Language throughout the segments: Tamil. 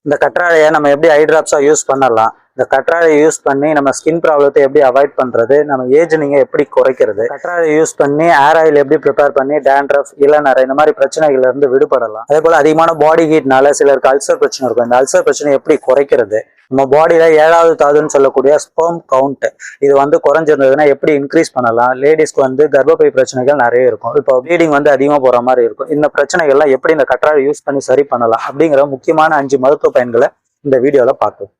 இந்த கற்றாழையை நம்ம எப்படி ஐ ட்ராப்ஸாக யூஸ் பண்ணலாம், இந்த கற்றாழையை யூஸ் பண்ணி நம்ம ஸ்கின் ப்ராப்ளத்தை எப்படி அவாய்ட் பண்ணுறது, நம்ம ஏஜ்னிங்க எப்படி குறைக்கிறது, கற்றாழையை யூஸ் பண்ணி ஏர் ஆயில் எப்படி ப்ரிப்பேர் பண்ணி டேண்ட்ரஃப் இளநரை இந்த மாதிரி பிரச்சனைகள்லேருந்து விடுபடலாம். அதே போல் அதிகமான பாடி ஹீட்னால சிலருக்கு அல்சர் பிரச்சனை இருக்கும். இந்த அல்சர் பிரச்சனை எப்படி குறைக்கிறது, நம்ம பாடியில 7வது தாதுன்னு சொல்லக்கூடிய ஸ்பெர்ம் கவுண்ட் இது வந்து குறைஞ்சிருந்ததுன்னா எப்படி இன்க்ரீஸ் பண்ணலாம். லேடிஸ்க்கு வந்து கர்ப்பப்பை பிரச்சனைகள் நிறைய இருக்கும். இப்போ ப்ளீடிங் வந்து அதிகமாக போகிற மாதிரி இருக்கும். இந்த பிரச்சனைகள்லாம் எப்படி இந்த கற்றாழை யூஸ் பண்ணி சரி பண்ணலாம் அப்படிங்கிற முக்கியமான 5 மருத்துவ பயன்களை இந்த வீடியோவில் பார்க்கலாம்.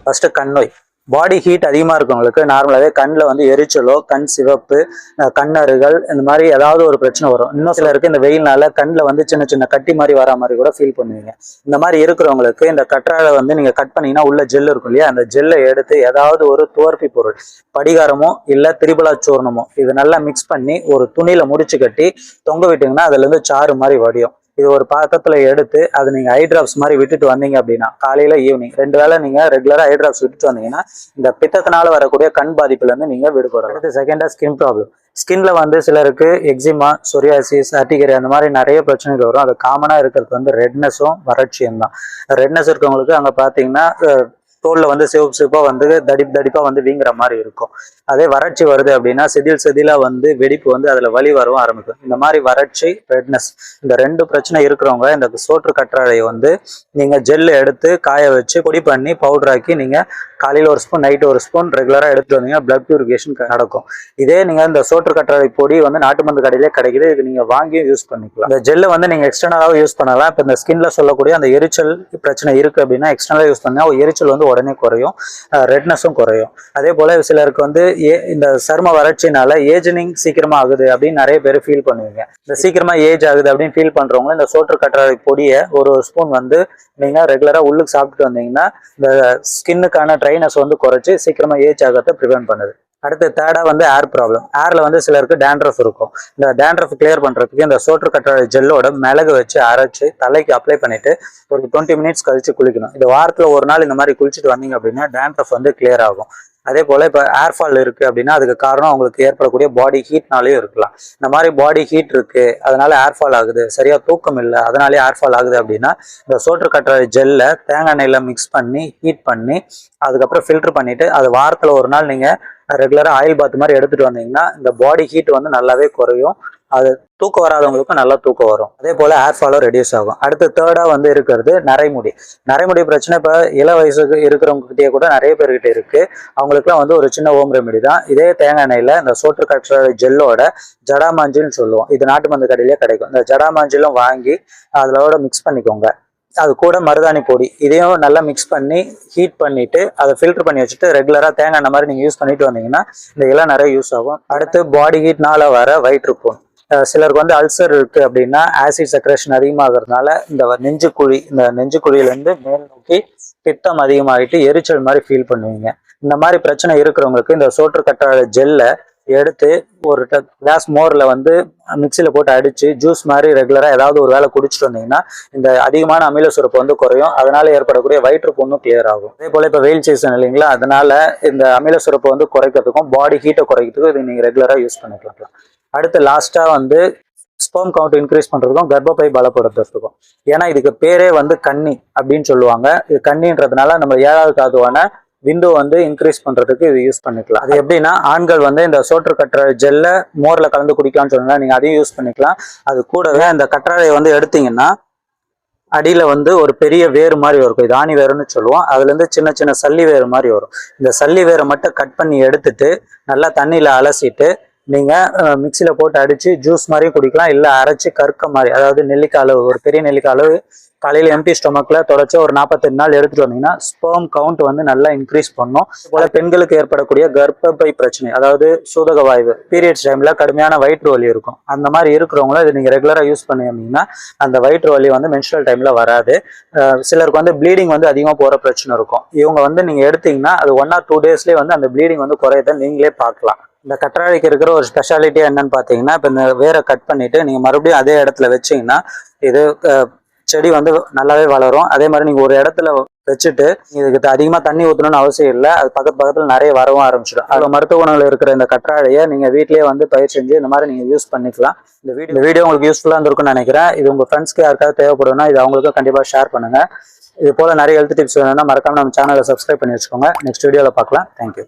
ஃபர்ஸ்ட் கண் நோய். பாடி ஹீட் அதிகமாக இருக்கவங்களுக்கு நார்மலாகவே கண்ணில் வந்து எரிச்சலோ கண் சிவப்பு கண்ணறுகள் இந்த மாதிரி ஏதாவது ஒரு பிரச்சனை வரும். இன்னும் சிலருக்கு இந்த வெயில்னால கண்ணில் வந்து சின்ன சின்ன கட்டி மாதிரி வர மாதிரி கூட ஃபீல் பண்ணுவீங்க. இந்த மாதிரி இருக்கிறவங்களுக்கு இந்த கற்றாழை வந்து நீங்கள் கட் பண்ணீங்கன்னா உள்ள ஜெல் இருக்கும் இல்லையா, அந்த ஜெல்லை எடுத்து ஏதாவது ஒரு துவர்ப்பி பொருள் படிகாரமோ இல்லை திரிபலா சூர்ணமோ இது நல்லா மிக்ஸ் பண்ணி ஒரு துணியில் முடிச்சு கட்டி தொங்க விட்டீங்கன்னா அதுலேருந்து சாறு மாதிரி வடியும். இது ஒரு பாத்திரத்துல எடுத்து அது நீங்க ஐ டிராப்ஸ் மாதிரி விட்டுட்டு வந்தீங்க அப்படின்னா காலையில ஈவினிங் 2 வேளை நீங்க ரெகுலரா ஐ டிராப்ஸ் விட்டுட்டு வந்தீங்கன்னா இந்த பித்தத்தினால வரக்கூடிய கண் பாதிப்புல இருந்து நீங்க விடுபடலாம். அடுத்து செகண்டா ஸ்கின் ப்ராப்ளம். ஸ்கின்ல வந்து சிலருக்கு எக்ஸிமா, சொரியாசிஸ், அட்டிகரி அந்த மாதிரி நிறைய பிரச்சனைகள் வரும். அது காமனா இருக்கிறது வந்து ரெட்னஸும் வறட்சியும் தான். ரெட்னஸ் இருக்கவங்களுக்கு அங்க பாத்தீங்கன்னா தோல்ல வந்து சிவப்பா வந்து தடிப்பா வந்து வீங்குற மாதிரி இருக்கும். அதே வறட்சி வருது அப்படின்னா செதிலா வந்து வெடிப்பு வந்து அதுல வலி வரவும் ஆரம்பிக்கும். இந்த மாதிரி வறட்சி, ரெட்னஸ் இந்த 2 பிரச்சனை இருக்கிறவங்க இந்த சோற்று கற்றாழையை வந்து நீங்க ஜெல் எடுத்து காய வச்சு பொடி பண்ணி பவுடர் ஆக்கி நீங்க காலையில ஒரு ஸ்பூன் நைட்டு ஒரு ஸ்பூன் ரெகுலரா எடுத்துட்டு வந்தீங்கன்னா பிளட் பியூரிஃபிகேஷன் நடக்கும். இதே நீங்க இந்த சோற்று கற்றாழை பொடி வந்து நாட்டு மருந்து கடையிலே கிடைக்குது. இது நீங்க வாங்கியும் யூஸ் பண்ணிக்கலாம். இந்த ஜெல்லை வந்து நீங்க எக்ஸ்டர்னலாகவும் யூஸ் பண்ணலாம். இப்போ இந்த ஸ்கின்ல சொல்லக்கூடிய அந்த எரிச்சல் பிரச்சனை இருக்கு அப்படின்னா எக்ஸ்டர்னலா யூஸ் பண்ணா எரிச்சல் வந்து உடனே குறையும், ரெட்னஸும் குறையும். அதே போல சிலருக்கு வந்து இந்த சரும வறட்சினால ஏஜ்னிங் சீக்கிரமா ஆகுது அப்படின்னு நிறைய பேர் ஃபீல் பண்ணுவீங்க. இந்த சீக்கிரமா ஏஜ் ஆகுது அப்படின்னு ஃபீல் பண்றவங்க இந்த சோற்று கற்றாழை பொடியை ஒரு ஸ்பூன் வந்து நீங்க ரெகுலரா உள்ளுக்கு சாப்பிட்டு வந்தீங்கன்னா இந்த ஸ்கின்னுக்கான ட்ரைனஸ் வந்து குறைச்சி சீக்கிரமா ஏஜ் ஆகிறத ப்ரிவென்ட் பண்ணுது. அடுத்து தேர்டா வந்து ஏர் ப்ராப்ளம். ஏர்ல வந்து சிலருக்கு டேண்ட்ரஃப் இருக்கும். இந்த டேண்ட்ரஃப் கிளியர் பண்றதுக்கு இந்த சோற்று கற்றாழை ஜெல்லோட மிளகு வச்சு அரைச்சு தலைக்கு அப்ளை பண்ணிட்டு ஒரு 20 மினிட்ஸ் கழிச்சு குளிக்கணும். இது வாரத்துல ஒரு நாள் இந்த மாதிரி குளிச்சுட்டு வந்தீங்க அப்படின்னா டேண்ட்ரஃப் வந்து கிளியர் ஆகும். அதே போல இப்போ ஏர்ஃபால் இருக்கு அப்படின்னா அதுக்கு காரணம் உங்களுக்கு ஏற்படக்கூடிய பாடி ஹீட்னாலேயும் இருக்கலாம். இந்த மாதிரி பாடி ஹீட் இருக்கு அதனால ஏர்ஃபால் ஆகுது, சரியா தூக்கம் இல்லை அதனாலே ஏர்ஃபால் ஆகுது அப்படின்னா இந்த சோற்று கற்றாழை ஜெல்லை தேங்காய் எண்ணெயில மிக்ஸ் பண்ணி ஹீட் பண்ணி அதுக்கப்புறம் ஃபில்டர் பண்ணிட்டு அது வாரத்துல ஒரு நாள் நீங்க ரெகுலரா ஆயில் பாத் மாதிரி எடுத்துட்டு வந்தீங்கன்னா இந்த பாடி ஹீட் வந்து நல்லாவே குறையும். அது தூக்கம் வராதவங்களுக்கும் நல்லா தூக்கம் வரும். அதே போல ஏர் ஃபாலும் ரெடியூஸ் ஆகும். அடுத்து தேர்டா வந்து இருக்கிறது நரைமுடி பிரச்சனை. இப்போ இள வயசுக்கு இருக்கிறவங்க கிட்டே கூட நிறைய பேர்கிட்ட இருக்கு. அவங்களுக்குலாம் வந்து ஒரு சின்ன ஹோம் ரெமெடி தான். இதே தேங்காய் எண்ணெயில இந்த சோற்று கற்றாழை ஜெல்லோட ஜடாமாஞ்சில்னு சொல்லுவோம். இது நாட்டு மருந்து கடையிலே கிடைக்கும். இந்த ஜடாமாஞ்சிலும் வாங்கி அதோட மிக்ஸ் பண்ணிக்கோங்க. அது கூட மருதாணி பொடி இதையும் நல்லா மிக்ஸ் பண்ணி ஹீட் பண்ணிட்டு அதை ஃபில்டர் பண்ணி வச்சுட்டு ரெகுலரா தேங்காய் எண்ணெய் மாதிரி நீங்க யூஸ் பண்ணிட்டு வந்தீங்கன்னா இந்த இலை நிறைய யூஸ் ஆகும். அடுத்து பாடி ஹீட்னால வர வயிற்றுப்புண். சிலருக்கு வந்து அல்சர் இருக்கு அப்படின்னா ஆசிட் செக்ரேஷன் அதிகமாகிறதுனால இந்த நெஞ்சுக்குழியிலேருந்து மேல் நோக்கி பித்தம் அதிகமாகிட்டு எரிச்சல் மாதிரி ஃபீல் பண்ணுவீங்க. இந்த மாதிரி பிரச்சனை இருக்கிறவங்களுக்கு இந்த சோற்று கற்றாழை ஜெல்லை எடுத்து ஒரு கிளாஸ் மோரில் வந்து மிக்சியில் போட்டு அடித்து ஜூஸ் மாதிரி ரெகுலராக ஏதாவது ஒரு வேளை குடிச்சிட்டு வந்தீங்கன்னா இந்த அதிகமான அமில சுரப்பு வந்து குறையும். அதனால ஏற்படக்கூடிய வயிற்றுப்புண்ணும் கிளியர் ஆகும். அதே போல் இப்போ வெயில் சீசன் இல்லைங்களா, அதனால இந்த அமில சுரப்பு வந்து குறைக்கிறதுக்கும் பாடி ஹீட்டை குறைக்கிறதுக்கும் இது நீங்கள் ரெகுலராக யூஸ் பண்ணிக்கலாம். அடுத்து லாஸ்ட்டாக வந்து ஸ்பெர்ம் கவுண்ட் இன்க்ரீஸ் பண்ணுறதுக்கும் கர்ப்பப்பை பலப்படுத்துறதுக்கும். ஏன்னா இதுக்கு பேரே வந்து கன்னி அப்படின்னு சொல்லுவாங்க. இது கன்னின்றதுனால நம்ம 7வது தாதுவான விண்டோ வந்து இன்க்ரீஸ் பண்றதுக்கு இது யூஸ் பண்ணிக்கலாம். அது எப்படின்னா ஆண்கள் வந்து இந்த சோற்று கற்றாழை ஜெல்லை மோர்ல கலந்து குடிக்கலாம்னு சொன்னா நீங்க அதையும் யூஸ் பண்ணிக்கலாம். அது கூடவே இந்த கற்றாழையை வந்து எடுத்தீங்கன்னா அடியில வந்து ஒரு பெரிய வேறு மாதிரி இருக்கும். இது ஆணி வேறுன்னு சொல்லுவோம். அதுல இருந்து சின்ன சின்ன சல்லி வேறு மாதிரி வரும். இந்த சல்லி வேரை மட்டும் கட் பண்ணி எடுத்துட்டு நல்லா தண்ணியில அலசிட்டு நீங்க மிக்சியில போட்டு அடிச்சு ஜூஸ் மாதிரியும் குடிக்கலாம். இல்ல அரைச்சு கற்க மாதிரி, அதாவது நெல்லிக்காய் அளவு, ஒரு பெரிய நெல்லிக்காய் அளவு காலையில எம்டி ஸ்டொமக்ல தொடச்சு ஒரு 48 நாள் எடுத்துட்டு வந்தீங்கன்னா ஸ்பெர்ம் கவுண்ட் வந்து நல்லா இன்க்ரீஸ் பண்ணும். போல பெண்களுக்கு ஏற்படக்கூடிய கர்ப்பப்பை பிரச்சனை, அதாவது சூதக வாய்வு, பீரியட்ஸ் டைம்ல கடுமையான வயிற்று வலி இருக்கும். அந்த மாதிரி இருக்கிறவங்களும் இது நீங்க ரெகுலரா யூஸ் பண்ணியிருந்தீங்கன்னா அந்த வயிற்று வலி வந்து மென்ஸ்ட்ரல் டைம்ல வராது. சிலருக்கு வந்து ப்ளீடிங் வந்து அதிகமாக போற பிரச்சனை இருக்கும். இவங்க வந்து நீங்க எடுத்தீங்கன்னா அது 1 or 2 டேஸ்லேயே வந்து அந்த ப்ளீடிங் வந்து குறையதை நீங்களே பார்க்கலாம். இந்த கற்றாழைக்கு இருக்கிற ஒரு ஸ்பெஷாலிட்டி என்னன்னு பார்த்தீங்கன்னா, இப்போ இந்த வேரை கட் பண்ணிட்டு நீங்க மறுபடியும் அதே இடத்துல வச்சீங்கன்னா இது செடி வந்து நல்லாவே வளரும். அதே மாதிரி நீங்க ஒரு இடத்துல வச்சுட்டு இதுக்கு அதிகமா தண்ணி ஊற்றணும்னு அவசியம் இல்லை. அது பக்கத்துல நிறைய வரவும் ஆரம்பிச்சிடும். அதுல மருத்துவ குணங்கள் இருக்கிற இந்த கற்றாழையை நீங்க வீட்லயே வந்து பயிர் செஞ்சு இந்த மாதிரி நீங்க யூஸ் பண்ணிக்கலாம். இந்த வீடியோ உங்களுக்கு யூஸ்ஃபுல்லா இருந்திருக்கும்னு நினைக்கிறேன். இது உங்க ஃப்ரெண்ட்ஸ்க்கு யாருக்காவது தேவைப்படும்னா இது அவங்களுக்கும் கண்டிப்பா ஷேர் பண்ணுங்க. இது போல நிறைய ஹெல்த் டிப்ஸ் வேணும்னா மறக்காம நம்ம சேனலை சப்ஸ்கிரைப் பண்ணி வச்சுக்கோங்க. நெக்ஸ்ட் வீடியோல பார்க்கலாம். தேங்க்யூ.